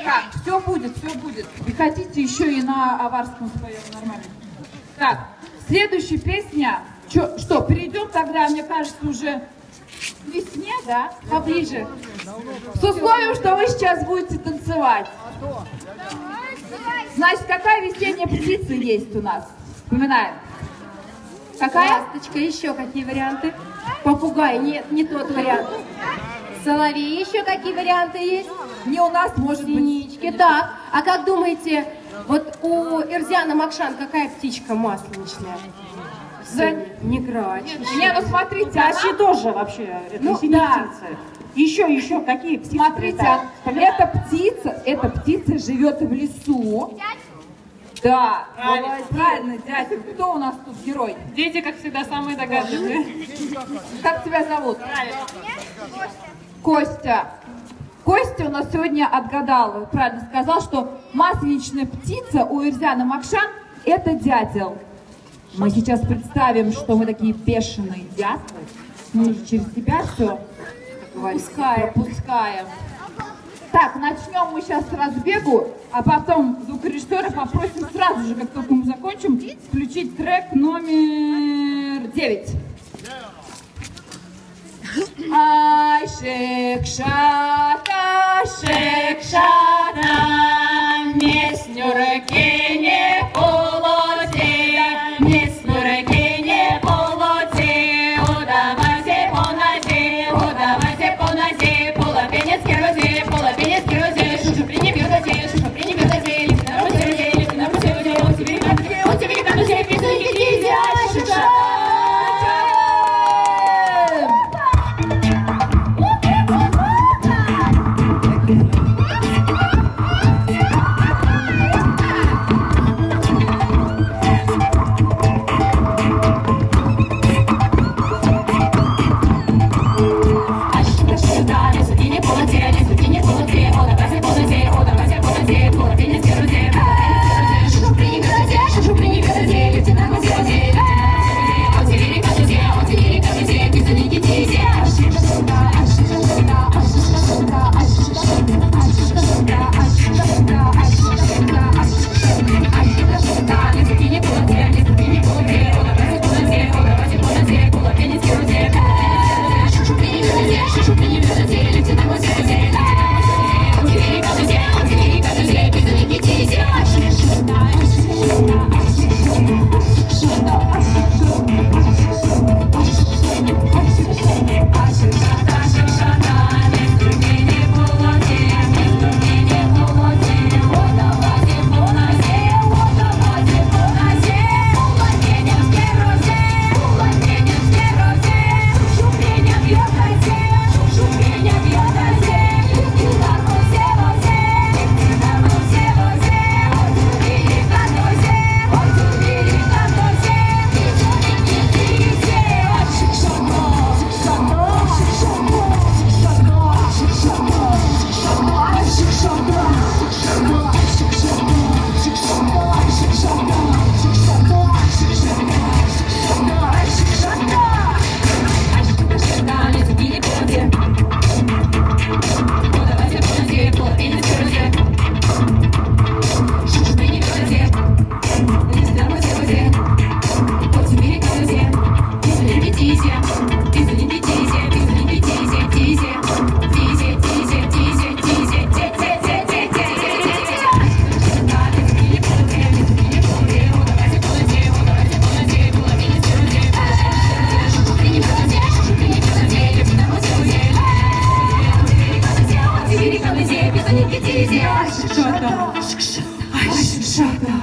Так, все будет, все будет. И хотите еще и на аварском споем нормально. Так, следующая песня. Что, перейдем тогда, мне кажется, уже к весне, да? Поближе. С условием, что вы сейчас будете танцевать. Значит, какая весенняя птица есть у нас? Вспоминаем. Какая? Ласточка, еще какие варианты? Попугай, нет, не тот вариант. Соловей, еще какие варианты есть? Не у нас, может быть. Синички, так. А как думаете, вот у Эрзяна Макшан какая птичка масленичная? Не грач. Не, ну смотрите, Ачи тоже вообще, это ну, синяя да. птица. Еще какие птицы? Смотрите, эта птица живет в лесу. Да, правильно, дядя. Кто у нас тут герой? Дети, как всегда, самые догадливые. Как тебя зовут? Костя. Костя у нас сегодня отгадал, правильно сказал, что масленичная птица у Эрзяна Макшан – это дятел. Мы сейчас представим, что мы такие бешеные дятлы. Мы через себя все пускаем. Так, начнем мы сейчас с разбегу, а потом звукорежиссера попросим сразу же, как только мы закончим, включить трек номер 9. Ай, шек-шата, не снюрки, не полоти, не снюрки, не полоти, удавайся по нозе, половинец керозе, шушу принебьет озе, лифта на рузе, он тебе как душе, писанки нельзя, шиша. Shut up.